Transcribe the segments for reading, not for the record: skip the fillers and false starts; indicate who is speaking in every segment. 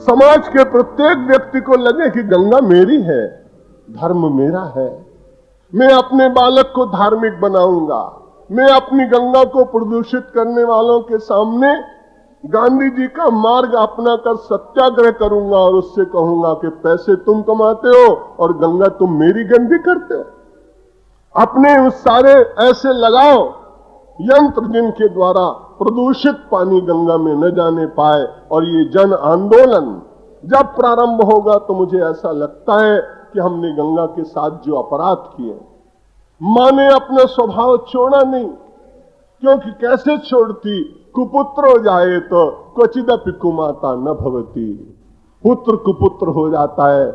Speaker 1: समाज के प्रत्येक व्यक्ति को लगे कि गंगा मेरी है, धर्म मेरा है, मैं अपने बालक को धार्मिक बनाऊंगा, मैं अपनी गंगा को प्रदूषित करने वालों के सामने गांधी जी का मार्ग अपना कर सत्याग्रह करूंगा और उससे कहूंगा कि पैसे तुम कमाते हो और गंगा तुम मेरी गंदी करते हो। अपने उस सारे ऐसे लगाओ यंत्र जिनके द्वारा प्रदूषित पानी गंगा में न जाने पाए, और ये जन आंदोलन जब प्रारंभ होगा तो मुझे ऐसा लगता है कि हमने गंगा के साथ जो अपराध किए, मां ने अपना स्वभाव छोड़ा नहीं, क्योंकि कैसे छोड़ती, कुपुत्र हो जाए तो क्वचिदपि कुमाता न भवती, पुत्र कुपुत्र हो जाता है,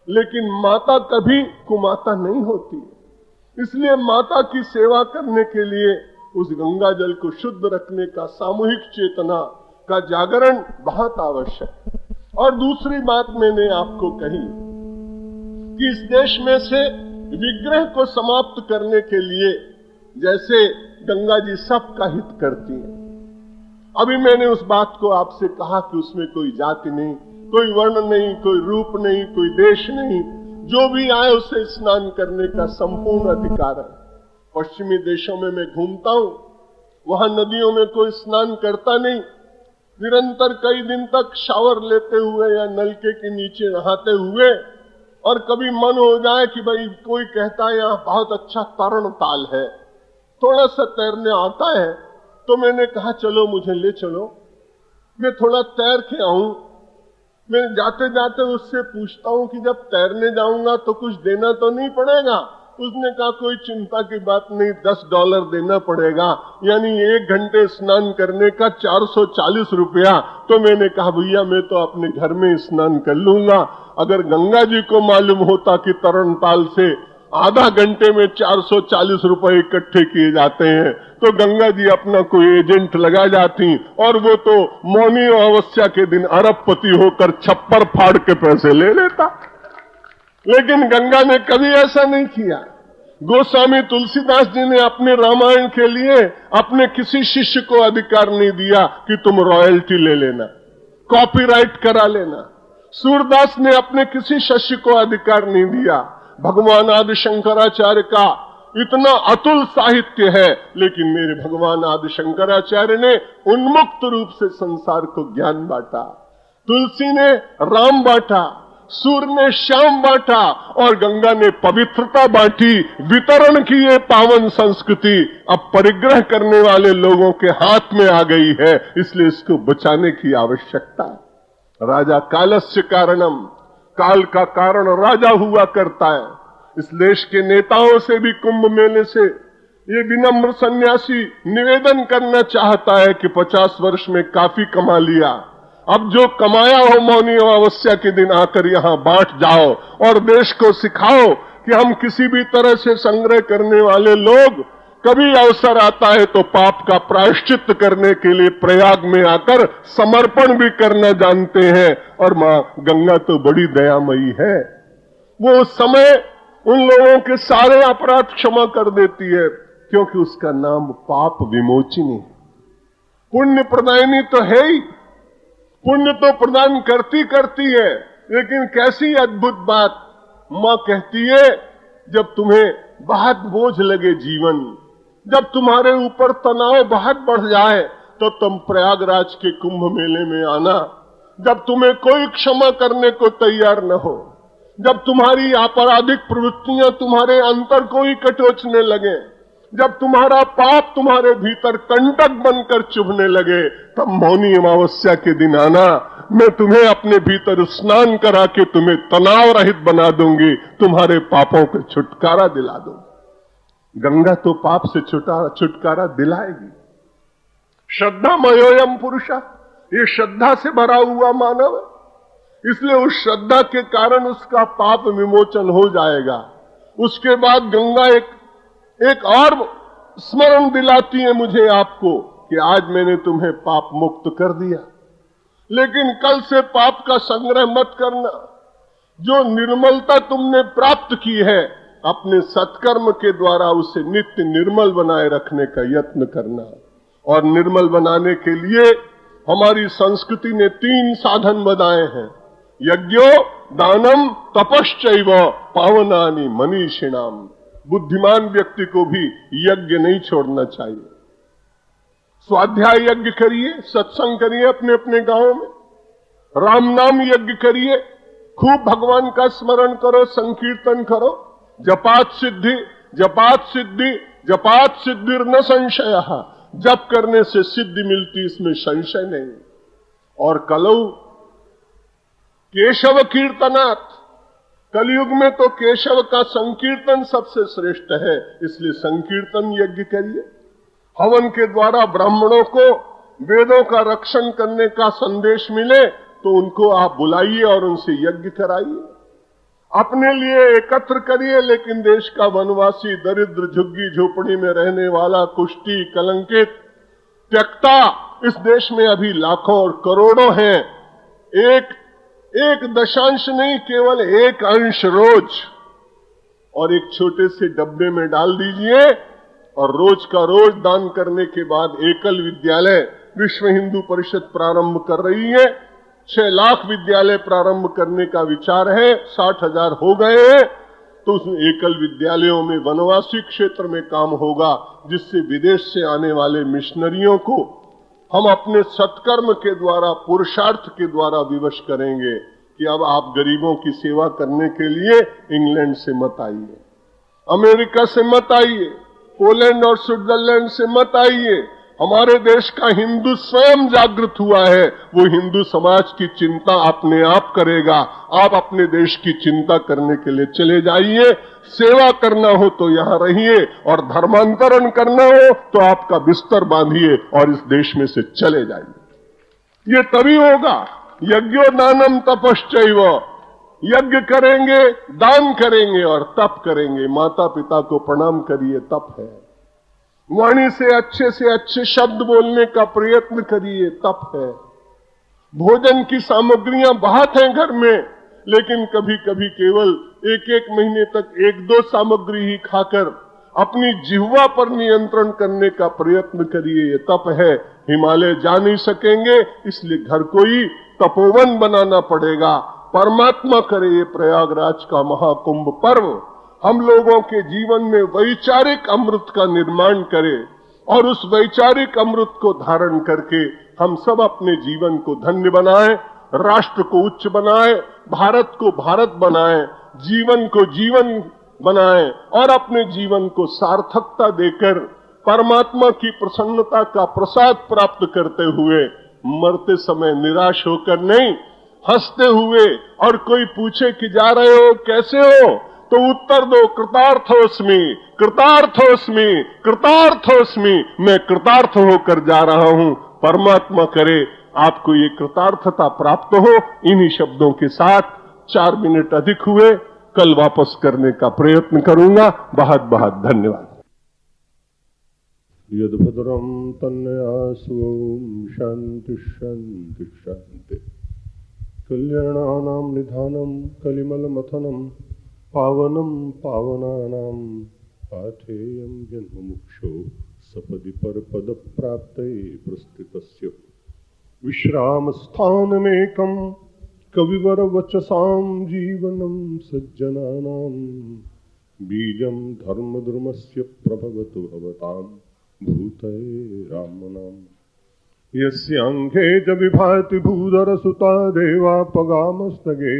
Speaker 1: लेकिन माता कभी कुमाता नहीं होती। इसलिए माता की सेवा करने के लिए उस गंगा जल को शुद्ध रखने का सामूहिक चेतना का जागरण बहुत आवश्यक। और दूसरी बात मैंने आपको कही कि इस देश में से विग्रह को समाप्त करने के लिए जैसे गंगा जी सबका हित करती हैं, अभी मैंने उस बात को आपसे कहा कि उसमें कोई जाति नहीं, कोई वर्ण नहीं, कोई रूप नहीं, कोई देश नहीं, जो भी आए उसे स्नान करने का संपूर्ण अधिकार है। पश्चिमी देशों में मैं घूमता हूं, वहां नदियों में कोई स्नान करता नहीं, निरंतर कई दिन तक शावर लेते हुए या नलके के नीचे नहाते हुए, और कभी मन हो जाए कि भाई कोई कहता है यहाँ बहुत अच्छा तरण ताल है, थोड़ा सा तैरने आता है, तो मैंने कहा चलो मुझे ले चलो, मैं थोड़ा तैर के आऊं। मैं जाते जाते उससे पूछता हूं कि जब तैरने जाऊंगा तो कुछ देना तो नहीं पड़ेगा? उसने कहा कोई चिंता की बात नहीं, $10 देना पड़ेगा, यानी 1 घंटे स्नान करने का 440 रुपया। तो मैंने कहा भैया मैं तो अपने घर में स्नान कर लूंगा। अगर गंगा जी को मालूम होता कि तरण ताल से आधा घंटे में 440 रुपए इकट्ठे किए जाते हैं, तो गंगा जी अपना कोई एजेंट लगा जाती, और वो तो मौनी अमावस्या के दिन अरबपति होकर छप्पर फाड़ के पैसे ले लेता। लेकिन गंगा ने कभी ऐसा नहीं किया। गोस्वामी तुलसीदास जी ने अपने रामायण के लिए अपने किसी शिष्य को अधिकार नहीं दिया कि तुम रॉयल्टी ले लेना, कॉपीराइट करा लेना। सूरदास ने अपने किसी शिष्य को अधिकार नहीं दिया। भगवान आदि शंकराचार्य का इतना अतुल साहित्य है, लेकिन मेरे भगवान आदि शंकराचार्य ने उन्मुक्त रूप से संसार को ज्ञान बांटा। तुलसी ने राम बांटा, सूर्य ने श्याम बांटा, और गंगा ने पवित्रता बांटी, वितरण की ये पावन संस्कृति अब परिग्रह करने वाले लोगों के हाथ में आ गई है, इसलिए इसको बचाने की आवश्यकता है। राजा कालस्य कारणम, काल का कारण राजा हुआ करता है। इस देश के नेताओं से भी कुंभ मेले से ये विनम्र सन्यासी निवेदन करना चाहता है कि 50 वर्ष में काफी कमा लिया, अब जो कमाया हो मौनी अमावस्या के दिन आकर यहां बांट जाओ, और देश को सिखाओ कि हम किसी भी तरह से संग्रह करने वाले लोग कभी अवसर आता है तो पाप का प्रायश्चित करने के लिए प्रयाग में आकर समर्पण भी करना जानते हैं। और मां गंगा तो बड़ी दयामयी है, वो उस समय उन लोगों के सारे अपराध क्षमा कर देती है, क्योंकि उसका नाम पाप विमोचिनी, पुण्य प्रदायिनी तो है ही। पुण्य तो प्रदान करती है, लेकिन कैसी अद्भुत बात मां कहती है, जब तुम्हें बहुत बोझ लगे जीवन, जब तुम्हारे ऊपर तनाव बहुत बढ़ जाए, तो तुम प्रयागराज के कुंभ मेले में आना। जब तुम्हें कोई क्षमा करने को तैयार न हो, जब तुम्हारी आपराधिक प्रवृत्तियां तुम्हारे अंतर को ही कटोचने लगे, जब तुम्हारा पाप तुम्हारे भीतर कंटक बनकर चुभने लगे, तब मौनी अमावस्या के दिन आना। मैं तुम्हें अपने भीतर स्नान करा के तुम्हें तनाव रहित बना दूंगी, तुम्हारे पापों को छुटकारा दिला दूंगी। गंगा तो पाप से छुटकारा दिलाएगी। श्रद्धा मयोयम पुरुषा, ये श्रद्धा से भरा हुआ मानव है, इसलिए उस श्रद्धा के कारण उसका पाप विमोचन हो जाएगा। उसके बाद गंगा एक और स्मरण दिलाती है मुझे आपको कि आज मैंने तुम्हें पाप मुक्त कर दिया, लेकिन कल से पाप का संग्रह मत करना। जो निर्मलता तुमने प्राप्त की है, अपने सत्कर्म के द्वारा उसे नित्य निर्मल बनाए रखने का यत्न करना। और निर्मल बनाने के लिए हमारी संस्कृति ने 3 साधन बताए हैं, यज्ञो दानम तपश्चैव पावनानि मनीषिणाम। बुद्धिमान व्यक्ति को भी यज्ञ नहीं छोड़ना चाहिए। स्वाध्याय यज्ञ करिए, सत्संग करिए अपने अपने गांव में, राम नाम यज्ञ करिए, खूब भगवान का स्मरण करो, संकीर्तन करो। जपात सिद्धि जपात सिद्धि जपात सिद्धिर न संशय। जप करने से सिद्धि मिलती, इसमें संशय नहीं। और कलौ केशव कीर्तनात्, कलयुग में तो केशव का संकीर्तन सबसे श्रेष्ठ है, इसलिए संकीर्तन यज्ञ करिए। हवन के द्वारा ब्राह्मणों को वेदों का रक्षण करने का संदेश मिले तो उनको आप बुलाइए और उनसे यज्ञ कराइए। अपने लिए एकत्र करिए, लेकिन देश का वनवासी, दरिद्र, झुग्गी झोपड़ी में रहने वाला, कुष्ठी, कलंकित, त्यक्ता इस देश में अभी लाखों और करोड़ों हैं। एक दशांश नहीं, केवल 1 अंश रोज और एक छोटे से डब्बे में डाल दीजिए और रोज का रोज दान करने के बाद एकल विद्यालय विश्व हिंदू परिषद प्रारंभ कर रही है। 6 लाख विद्यालय प्रारंभ करने का विचार है, 60,000 हो गए हैं। तो उस एकल विद्यालयों में वनवासी क्षेत्र में काम होगा, जिससे विदेश से आने वाले मिशनरियों को हम अपने सत्कर्म के द्वारा, पुरुषार्थ के द्वारा विवश करेंगे कि अब आप गरीबों की सेवा करने के लिए इंग्लैंड से मत आइए, अमेरिका से मत आइए, पोलैंड और स्विट्जरलैंड से मत आइए। हमारे देश का हिंदू स्वयं जागृत हुआ है, वो हिंदू समाज की चिंता अपने आप करेगा। आप अपने देश की चिंता करने के लिए चले जाइए। सेवा करना हो तो यहां रहिए और धर्मांतरण करना हो तो आपका बिस्तर बांधिए और इस देश में से चले जाइए। ये तभी होगा। यज्ञो दानम तपश्चैव, यज्ञ करेंगे, दान करेंगे और तप करेंगे। माता पिता को प्रणाम करिए, तप है। वाणी से अच्छे शब्द बोलने का प्रयत्न करिए, तप है। भोजन की सामग्रियां बहुत हैं घर में, लेकिन कभी कभी केवल 1 महीने तक 1-2 सामग्री ही खाकर अपनी जिह्वा पर नियंत्रण करने का प्रयत्न करिए, ये तप है। हिमालय जा नहीं सकेंगे, इसलिए घर को ही तपोवन बनाना पड़ेगा। परमात्मा करे ये प्रयागराज का महाकुंभ पर्व हम लोगों के जीवन में वैचारिक अमृत का निर्माण करे और उस वैचारिक अमृत को धारण करके हम सब अपने जीवन को धन्य बनाएं, राष्ट्र को उच्च बनाएं, भारत को भारत बनाएं, जीवन को जीवन बनाएं और अपने जीवन को सार्थकता देकर परमात्मा की प्रसन्नता का प्रसाद प्राप्त करते हुए मरते समय निराश होकर नहीं, हंसते हुए। और कोई पूछे कि जा रहे हो, कैसे हो, तो उत्तर दो, कृतार्थोस्मि कृतार्थोस्मि कृतार्थोस्मि, मैं कृतार्थ होकर जा रहा हूं। परमात्मा करे आपको ये कृतार्थता प्राप्त हो। इन्हीं शब्दों के साथ 4 मिनट अधिक हुए, कल वापस करने का प्रयत्न करूंगा। बहुत बहुत धन्यवाद। यद भद्रम तन्यासु शांति शांति शांति। कल्याणानां निधानं कलिमलमथनं पावनं पावनानां पाथेयं जन्ममुक्षो सपदि परपदप्राप्तये प्रस्थितस्य विश्रामस्थानमेकं कविवरवचसां जीवनं सज्जनानां बीजं धर्मधर्मस्य प्रभवतु भवतां भूतये रामनाम। यस्यांघे च विभाति भूधरसुता देवापगामस्तगे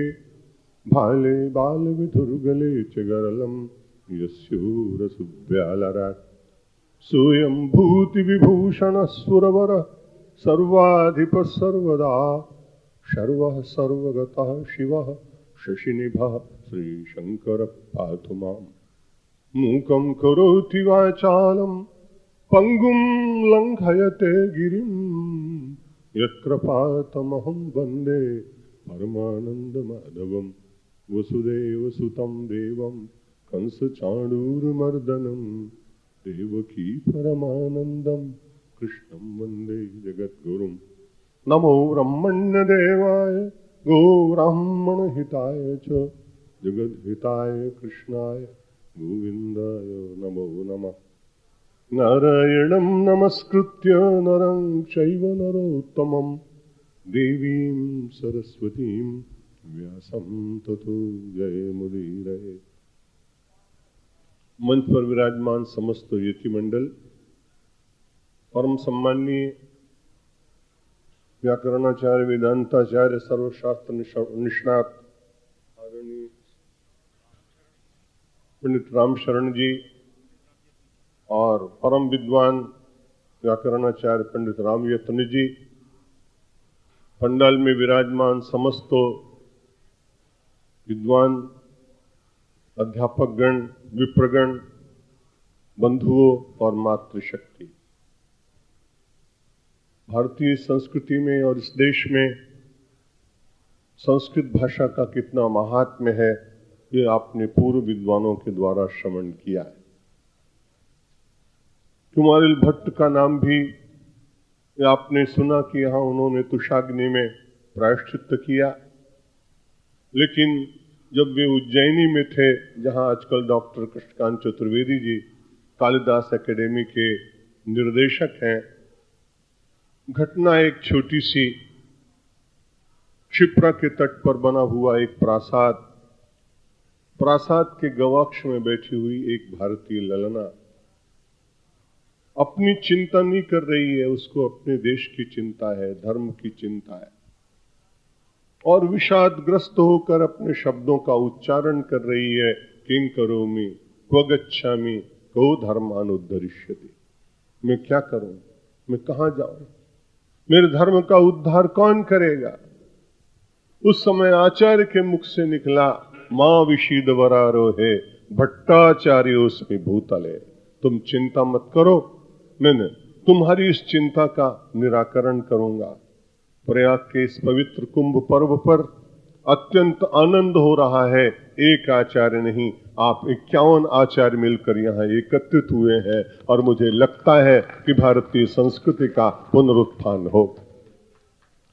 Speaker 1: भाले बालविधुर्गले च गरलं यस्योरसुव्यालराट् सोऽयं भूतिविभूषणः सर्वाधिपः सर्वदा सर्वः सर्वगतः शिवः शशिनिभः श्रीशङ्करः पातु माम्। मूकं करोति वाचालं पंगुं लंघयते गिरिं यत्कृपातमहं वन्दे परमानन्दमाधवम्। वसुदेवसुतं देवं कंसचाणूरमर्दनं देवकी परमानन्दं कृष्णं वन्दे जगद्गुरुं। नमो ब्रह्मण्यदेवाय गो ब्राह्मणहिताय च जगद्हिताय कृष्णाय गोविन्दाय नमो नमः। नारायणं नमस्कृत्य नरं चैव नरोत्तमं देवीं सरस्वतीं व्यासं ततो जयमुदीरये। मंच पर विराजमान समस्त यति मंडल, परम सम्माननीय व्याकरणाचार्य, वेदांताचार्य, सर्वशास्त्र निष्णात आदरणीय पंडित राम शरण जी और परम विद्वान व्याकरणाचार्य पंडित राम यत्न जी, पंडाल में विराजमान समस्त विद्वान अध्यापकगण, विप्रगण, बंधुओं और मातृशक्ति। भारतीय संस्कृति में और इस देश में संस्कृत भाषा का कितना महात्म्य है, ये आपने पूर्व विद्वानों के द्वारा श्रवण किया है। कुमारिल भट्ट का नाम भी आपने सुना कि यहाँ उन्होंने तुषाग्नि में प्रायश्चित्त किया, लेकिन जब वे उज्जैनी में थे, जहाँ आजकल डॉक्टर कृष्णकांत चतुर्वेदी जी कालिदास एकेडमी के निर्देशक हैं, घटना एक छोटी सी, क्षिप्रा के तट पर बना हुआ एक प्रासाद, प्रासाद के गवाक्ष में बैठी हुई एक भारतीय ललना अपनी चिंता नहीं कर रही है, उसको अपने देश की चिंता है, धर्म की चिंता है, और विषादग्रस्त होकर अपने शब्दों का उच्चारण कर रही है, किं करोमि क्व गच्छामि को धर्मानुद्धरिष्यति। मैं क्या करूं, मैं कहां जाऊं, मेरे धर्म का उद्धार कौन करेगा। उस समय आचार्य के मुख से निकला, मां विषीद वरारोहे भट्टाचार्योस्मि भूतले। तुम चिंता मत करो, मैंने तुम्हारी इस चिंता का निराकरण करूंगा। प्रयाग के इस पवित्र कुंभ पर्व पर अत्यंत आनंद हो रहा है। एक आचार्य नहीं, आप 51 आचार्य मिलकर यहाँ एकत्रित हुए हैं, और मुझे लगता है कि भारतीय संस्कृति का पुनरुत्थान हो।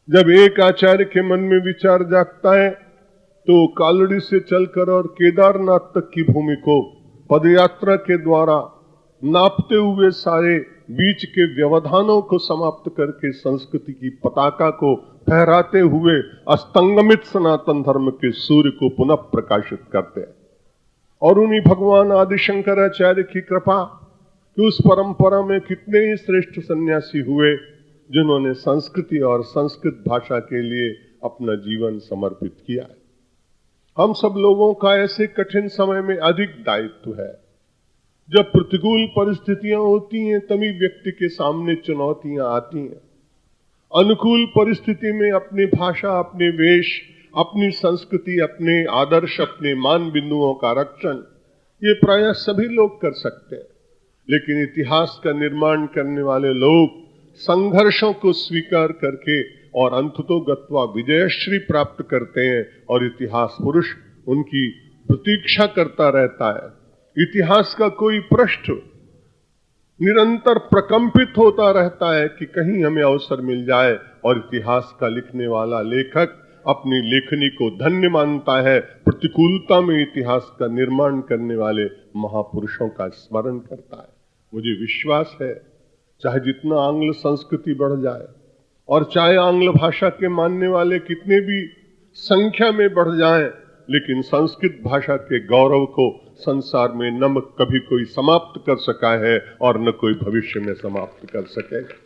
Speaker 1: जब एक आचार्य के मन में विचार जागता है, तो कालड़ी से चलकर और केदारनाथ तक की भूमि को पदयात्रा के द्वारा नापते हुए सारे बीच के व्यवधानों को समाप्त करके संस्कृति की पताका को फहराते हुए अस्तंगमित सनातन धर्म के सूर्य को पुनः प्रकाशित करते हैं। और उन्हीं भगवान आदि शंकराचार्य की कृपा कि उस परंपरा में कितने ही श्रेष्ठ सन्यासी हुए, जिन्होंने संस्कृति और संस्कृत भाषा के लिए अपना जीवन समर्पित किया है। हम सब लोगों का ऐसे कठिन समय में अधिक दायित्व है। जब प्रतिकूल परिस्थितियां होती हैं, तभी व्यक्ति के सामने चुनौतियां आती हैं। अनुकूल परिस्थिति में अपनी भाषा, अपने वेश, अपनी संस्कृति, अपने आदर्श, अपने मान बिंदुओं का रक्षण, ये प्रायः सभी लोग कर सकते हैं। लेकिन इतिहास का निर्माण करने वाले लोग संघर्षों को स्वीकार करके और अंततोगत्वा विजयश्री प्राप्त करते हैं, और इतिहास पुरुष उनकी प्रतीक्षा करता रहता है। इतिहास का कोई पृष्ठ निरंतर प्रकंपित होता रहता है कि कहीं हमें अवसर मिल जाए, और इतिहास का लिखने वाला लेखक अपनी लेखनी को धन्य मानता है। प्रतिकूलता में इतिहास का निर्माण करने वाले महापुरुषों का स्मरण करता है। मुझे विश्वास है, चाहे जितना आंग्ल संस्कृति बढ़ जाए और चाहे आंग्ल भाषा के मानने वाले कितने भी संख्या में बढ़ जाएं, लेकिन संस्कृत भाषा के गौरव को संसार में न कभी कोई समाप्त कर सका है और न कोई भविष्य में समाप्त कर सकेगा।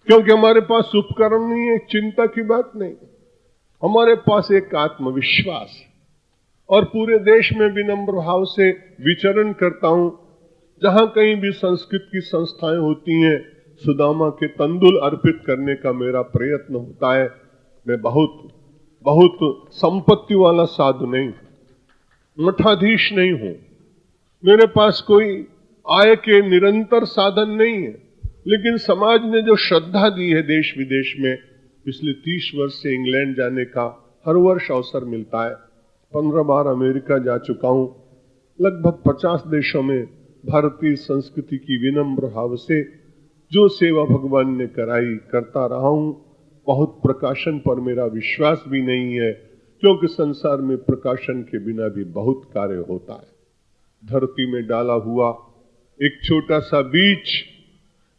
Speaker 1: क्योंकि हमारे पास उपकरण नहीं है, चिंता की बात नहीं, हमारे पास एक आत्मविश्वास। और पूरे देश में विनम्र भाव से विचरण करता हूं। जहां कहीं भी संस्कृत की संस्थाएं होती हैं, सुदामा के तंदुल अर्पित करने का मेरा प्रयत्न होता है। मैं बहुत संपत्ति वाला साधु नहीं, मठाधीश नहीं हूं, मेरे पास कोई आय के निरंतर साधन नहीं है, लेकिन समाज ने जो श्रद्धा दी है देश विदेश में, पिछले 30 वर्ष से इंग्लैंड जाने का हर वर्ष अवसर मिलता है। 15 बार अमेरिका जा चुका हूं। लगभग 50 देशों में भारतीय संस्कृति की विनम्र भाव से जो सेवा भगवान ने कराई करता रहा हूं। बहुत प्रकाशन पर मेरा विश्वास भी नहीं है, क्योंकि संसार में प्रकाशन के बिना भी बहुत कार्य होता है। धरती में डाला हुआ एक छोटा सा बीज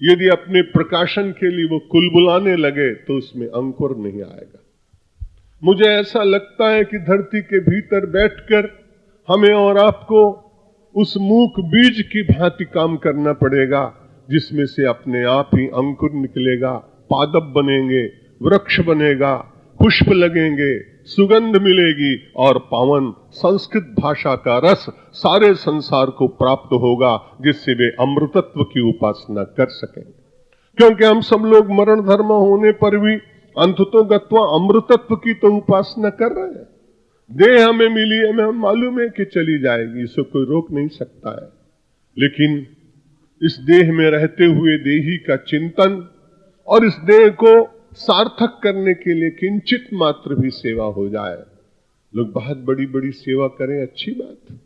Speaker 1: यदि अपने प्रकाशन के लिए वो कुलबुलाने लगे तो उसमें अंकुर नहीं आएगा। मुझे ऐसा लगता है कि धरती के भीतर बैठकर हमें और आपको उस मूक बीज की भांति काम करना पड़ेगा, जिसमें से अपने आप ही अंकुर निकलेगा, पादप बनेंगे, वृक्ष बनेगा, पुष्प लगेंगे, सुगंध मिलेगी और पावन संस्कृत भाषा का रस सारे संसार को प्राप्त होगा, जिससे वे अमृतत्व की उपासना कर सकेंगे। क्योंकि हम सब लोग मरण धर्म होने पर भी अंततोगत्वा अमृतत्व की तो उपासना कर रहे हैं। देह हमें मिली है, हमें मालूम है कि चली जाएगी, इसे कोई रोक नहीं सकता है, लेकिन इस देह में रहते हुए देही का चिंतन और इस देह को सार्थक करने के लिए किंचित मात्र भी सेवा हो जाए। लोग बहुत बड़ी बड़ी सेवा करें, अच्छी बात,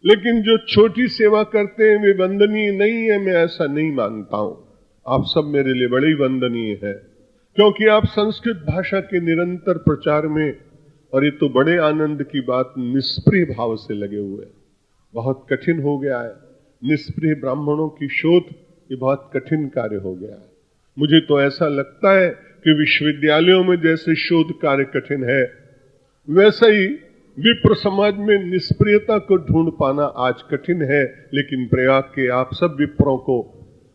Speaker 1: लेकिन जो छोटी सेवा करते हैं वे वंदनीय नहीं है, मैं ऐसा नहीं मानता हूं। आप सब मेरे लिए बड़े वंदनीय है, क्योंकि आप संस्कृत भाषा के निरंतर प्रचार में, और ये तो बड़े आनंद की बात, निष्प्रिय भाव से लगे हुए हैं। बहुत कठिन हो गया है निष्प्रिय ब्राह्मणों की शोध, ये बहुत कठिन कार्य हो गया है। मुझे तो ऐसा लगता है कि विश्वविद्यालयों में जैसे शोध कार्य कठिन है, वैसा ही विप्र समाज में निष्प्रियता को ढूंढ पाना आज कठिन है। लेकिन प्रयाग के आप सब विप्रों को,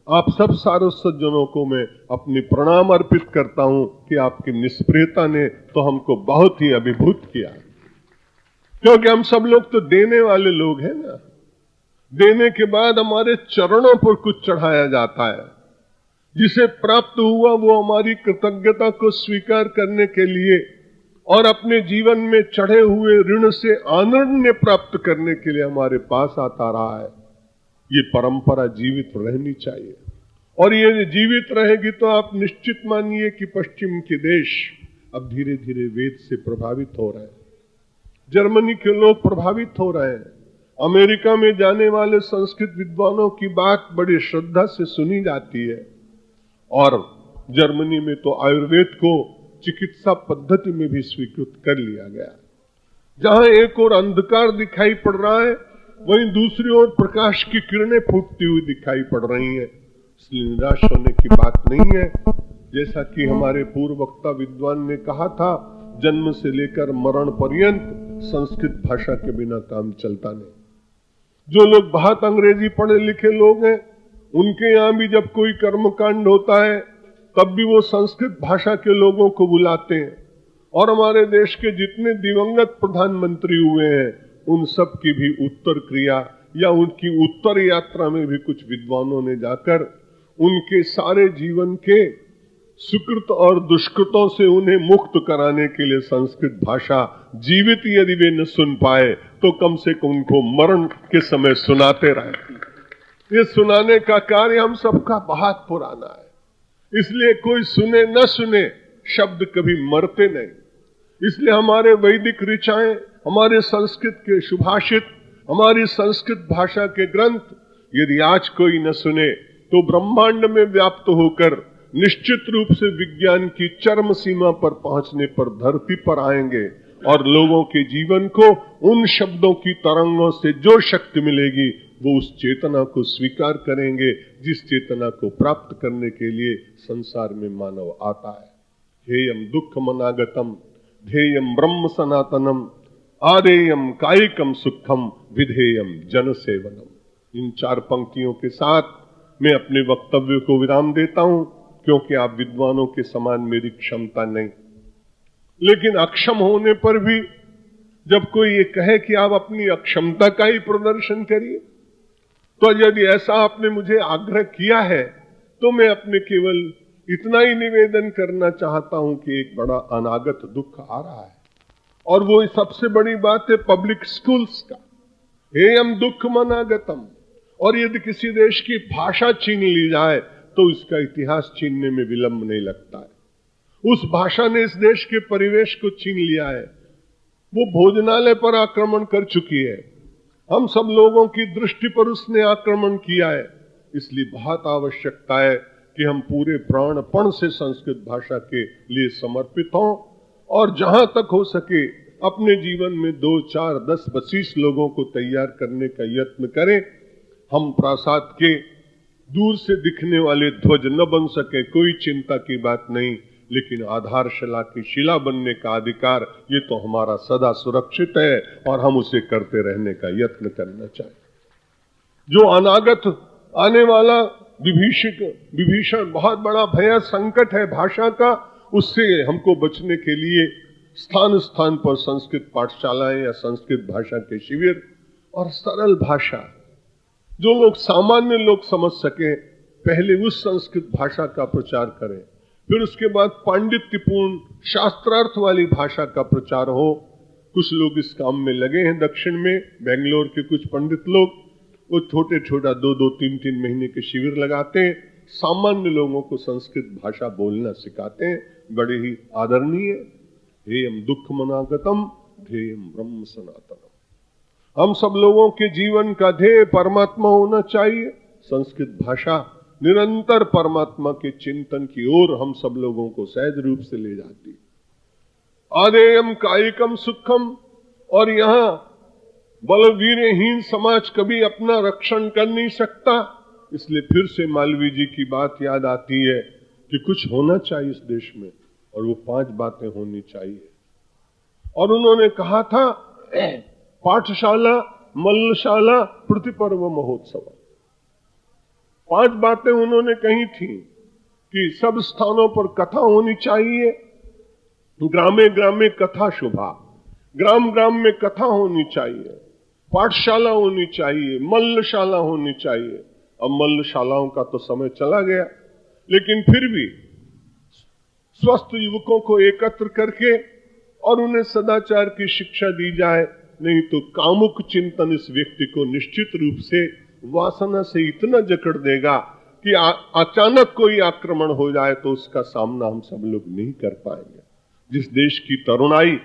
Speaker 1: आप सब सारस्वत जनों को मैं अपनी प्रणाम अर्पित करता हूं कि आपकी निष्प्रियता ने तो हमको बहुत ही अभिभूत किया, क्योंकि हम सब लोग तो देने वाले लोग हैं ना। देने के बाद हमारे चरणों पर कुछ चढ़ाया जाता है, जिसे प्राप्त हुआ वो हमारी कृतज्ञता को स्वीकार करने के लिए और अपने जीवन में चढ़े हुए ऋण से आनंद प्राप्त करने के लिए हमारे पास आता रहा है। ये परंपरा जीवित रहनी चाहिए, और ये जीवित रहेगी तो आप निश्चित मानिए कि पश्चिम के देश अब धीरे धीरे वेद से प्रभावित हो रहे हैं। जर्मनी के लोग प्रभावित हो रहे हैं। अमेरिका में जाने वाले संस्कृत विद्वानों की बात बड़ी श्रद्धा से सुनी जाती है, और जर्मनी में तो आयुर्वेद को चिकित्सा पद्धति में भी स्वीकृत कर लिया गया। जहां एक और अंधकार दिखाई पड़ रहा है, वहीं दूसरी ओर प्रकाश की किरणें फूटती हुई दिखाई पड़ रही हैं। इसलिए निराश होने की बात नहीं है। जैसा कि हमारे पूर्व वक्ता विद्वान ने कहा था, जन्म से लेकर मरण पर्यंत संस्कृत भाषा के बिना काम चलता नहीं। जो लोग बहुत अंग्रेजी पढ़े लिखे लोग हैं, उनके यहाँ भी जब कोई कर्मकांड होता है तब भी वो संस्कृत भाषा के लोगों को बुलाते हैं। और हमारे देश के जितने दिवंगत प्रधानमंत्री हुए हैं, उन सब की भी उत्तर क्रिया या उनकी उत्तर यात्रा में भी कुछ विद्वानों ने जाकर उनके सारे जीवन के सुकृत और दुष्कृतों से उन्हें मुक्त कराने के लिए संस्कृत भाषा जीवित यदि वे न सुन पाए तो कम से कम उनको मरण के समय सुनाते रहे। ये सुनाने का कार्य हम सबका बहुत पुराना है, इसलिए कोई सुने न सुने शब्द कभी मरते नहीं। इसलिए हमारे वैदिक ऋचाएं, हमारे संस्कृत के सुभाषित, हमारी संस्कृत भाषा के ग्रंथ यदि आज कोई न सुने तो ब्रह्मांड में व्याप्त होकर निश्चित रूप से विज्ञान की चरम सीमा पर पहुंचने पर धरती पर आएंगे, और लोगों के जीवन को उन शब्दों की तरंगों से जो शक्ति मिलेगी वो उस चेतना को स्वीकार करेंगे, जिस चेतना को प्राप्त करने के लिए संसार में मानव आता है। हेयम दुख मनागतम ध्येयम ब्रह्म सनातनम आदेयम कायिकम सुखम विधेयम जन सेवनम। इन चार पंक्तियों के साथ मैं अपने वक्तव्य को विराम देता हूं, क्योंकि आप विद्वानों के समान मेरी क्षमता नहीं। लेकिन अक्षम होने पर भी जब कोई ये कहे कि आप अपनी अक्षमता का ही प्रदर्शन करिए, तो यदि ऐसा आपने मुझे आग्रह किया है तो मैं अपने केवल इतना ही निवेदन करना चाहता हूं कि एक बड़ा अनागत दुख आ रहा है, और वो सबसे बड़ी बात है पब्लिक स्कूल्स का। हेयम दुख मनागतम। और यदि किसी देश की भाषा छीन ली जाए तो इसका इतिहास छीनने में विलंब नहीं लगता है। उस भाषा ने इस देश के परिवेश को छीन लिया है। वो भोजनालय पर आक्रमण कर चुकी है, हम सब लोगों की दृष्टि पर उसने आक्रमण किया है। इसलिए बहुत आवश्यकता है कि हम पूरे प्राणपण से संस्कृत भाषा के लिए समर्पित हों, और जहां तक हो सके अपने जीवन में 2, 4, 10, 25 लोगों को तैयार करने का यत्न करें। हम प्रासाद के दूर से दिखने वाले ध्वज न बन सके, कोई चिंता की बात नहीं, लेकिन आधारशिला की शिला बनने का अधिकार ये तो हमारा सदा सुरक्षित है और हम उसे करते रहने का यत्न करना चाहिए। जो अनागत आने वाला विभीषण बहुत बड़ा भया संकट है भाषा का, उससे हमको बचने के लिए स्थान स्थान पर संस्कृत पाठशालाएं या संस्कृत भाषा के शिविर और सरल भाषा जो लोग सामान्य लोग समझ सके, पहले उस संस्कृत भाषा का प्रचार करें, फिर उसके बाद पांडित्यपूर्ण शास्त्रार्थ वाली भाषा का प्रचार हो। कुछ लोग इस काम में लगे हैं दक्षिण में, बेंगलोर के कुछ पंडित लोग, वो छोटे छोटा 2-2, 3-3 महीने के शिविर लगाते हैं, सामान्य लोगों को संस्कृत भाषा बोलना सिखाते हैं। बड़े ही आदरणीय। हेयम दुख मनागतम ध्येयम ब्रह्म सनातनम। हम सब लोगों के जीवन का ध्येय परमात्मा होना चाहिए। संस्कृत भाषा निरंतर परमात्मा के चिंतन की ओर हम सब लोगों को सहज रूप से ले जाती। आदेयम कायिकम सुखम। और यहां बलवीरहीन समाज कभी अपना रक्षण कर नहीं सकता, इसलिए फिर से मालवीय जी की बात याद आती है कि कुछ होना चाहिए इस देश में, और वो 5 बातें होनी चाहिए। और उन्होंने कहा था पाठशाला, मल्लशाला, प्रतिपर्व महोत्सव। 5 बातें उन्होंने कही थी कि सब स्थानों पर कथा होनी चाहिए, ग्रामे ग्रामे कथा शुभा, ग्राम ग्राम में कथा होनी चाहिए, पाठशाला होनी चाहिए, मल्लशाला होनी चाहिए। अब मल्लशालाओं का तो समय चला गया, लेकिन फिर भी स्वस्थ युवकों को एकत्र करके और उन्हें सदाचार की शिक्षा दी जाए, नहीं तो कामुक चिंतन इस व्यक्ति को निश्चित रूप से वासना से इतना जकड़ देगा कि अचानक कोई आक्रमण हो जाए तो उसका सामना हम सब लोग नहीं कर पाएंगे। जिस देश की तरुणाई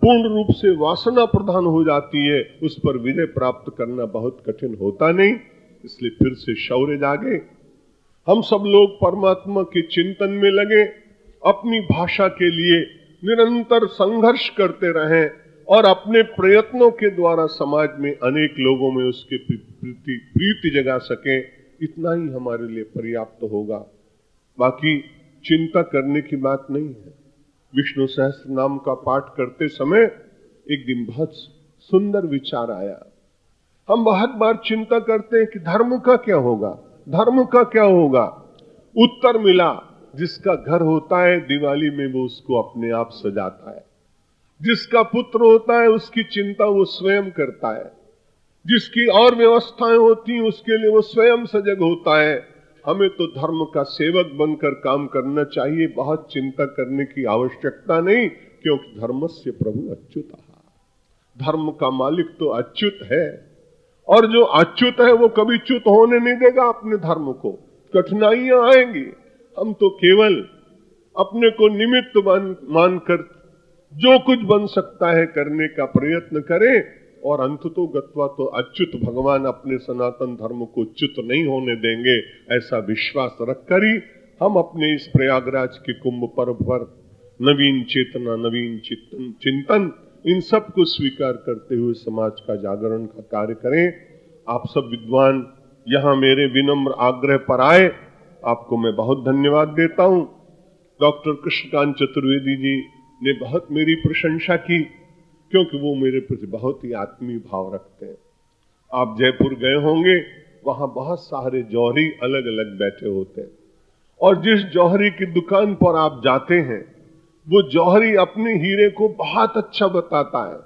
Speaker 1: पूर्ण रूप से वासना प्रधान हो जाती है, उस पर विजय प्राप्त करना बहुत कठिन होता नहीं। इसलिए फिर से शौर्य जागे, हम सब लोग परमात्मा के चिंतन में लगे, अपनी भाषा के लिए निरंतर संघर्ष करते रहें और अपने प्रयत्नों के द्वारा समाज में अनेक लोगों में उसके प्रीति जगा सकें। इतना ही हमारे लिए पर्याप्त होगा। बाकी चिंता करने की बात नहीं है। विष्णु सहस्त्र नाम का पाठ करते समय एक दिन बहुत सुंदर विचार आया। हम बहुत बार चिंता करते हैं कि धर्म का क्या होगा, धर्म का क्या होगा। उत्तर मिला, जिसका घर होता है दिवाली में वो उसको अपने आप सजाता है, जिसका पुत्र होता है उसकी चिंता वो स्वयं करता है, जिसकी और व्यवस्थाएं होती हैं उसके लिए वो स्वयं सजग होता है। हमें तो धर्म का सेवक बनकर काम करना चाहिए, बहुत चिंता करने की आवश्यकता नहीं, क्योंकि धर्मस्य प्रभु अच्युतः। धर्म का मालिक तो अच्युत है, और जो अच्युत है वो कभी च्युत होने नहीं देगा अपने धर्म को। कठिनाइयां आएंगी, हम तो केवल अपने को निमित्त मानकर जो कुछ बन सकता है करने का प्रयत्न करें, और अंततो गत्वा तो अच्युत भगवान अपने सनातन धर्म को च्युत नहीं होने देंगे, ऐसा विश्वास रखकर ही हम अपने इस प्रयागराज के कुंभ पर्व पर नवीन चेतना, नवीन चिंतन, इन सब को स्वीकार करते हुए समाज का जागरण का कार्य करें। आप सब विद्वान यहां मेरे विनम्र आग्रह पर आए, आपको मैं बहुत धन्यवाद देता हूं। डॉक्टर कृष्णकांत चतुर्वेदी जी ने बहुत मेरी प्रशंसा की, क्योंकि वो मेरे प्रति बहुत ही आत्मीय भाव रखते हैं। आप जयपुर गए होंगे, वहां बहुत सारे जौहरी अलग अलग बैठे होते हैं, और जिस जौहरी की दुकान पर आप जाते हैं वो जौहरी अपने हीरे को बहुत अच्छा बताता है।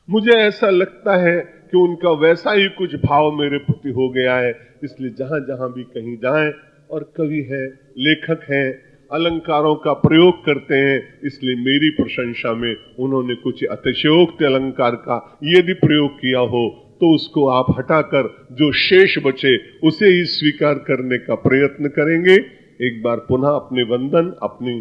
Speaker 1: मुझे ऐसा लगता है कि उनका वैसा ही कुछ भाव मेरे प्रति हो गया है। इसलिए जहां जहां भी कहीं जाएं, और कवि है, लेखक हैं, अलंकारों का प्रयोग करते हैं, इसलिए मेरी प्रशंसा में उन्होंने कुछ अतिशयोक्ति अलंकार का यदि प्रयोग किया हो तो उसको आप हटाकर जो शेष बचे उसे ही स्वीकार करने का प्रयत्न करेंगे। एक बार पुनः अपने वंदन, अपनी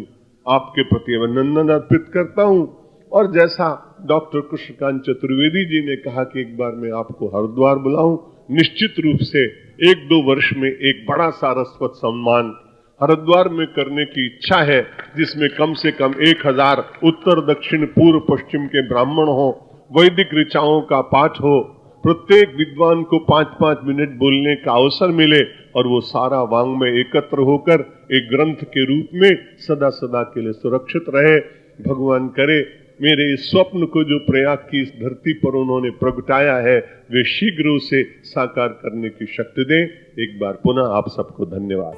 Speaker 1: आपके प्रति अभिनंदन अर्पित करता हूं। और जैसा डॉक्टर कृष्णकांत चतुर्वेदी जी ने कहा कि एक बार मैं आपको हरिद्वार बुलाऊं, निश्चित रूप से 1-2 वर्ष में एक बड़ा सारस्वत सम्मान हरिद्वार में करने की इच्छा है, जिसमें कम से कम 1000 उत्तर दक्षिण पूर्व पश्चिम के ब्राह्मण हो, वैदिक ऋचाओं का पाठ हो, प्रत्येक विद्वान को 5-5 मिनट बोलने का अवसर मिले और वो सारा वांग्मय एकत्र होकर एक ग्रंथ के रूप में सदा सदा के लिए सुरक्षित रहे। भगवान करे मेरे इस स्वप्न को जो प्रयाग की इस धरती पर उन्होंने प्रगटाया है वे शीघ्र उसे साकार करने की शक्ति दें। एक बार पुनः आप सबको धन्यवाद।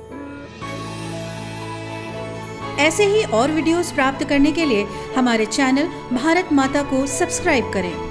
Speaker 2: ऐसे ही और वीडियोस प्राप्त करने के लिए हमारे चैनल भारत माता को सब्सक्राइब करें।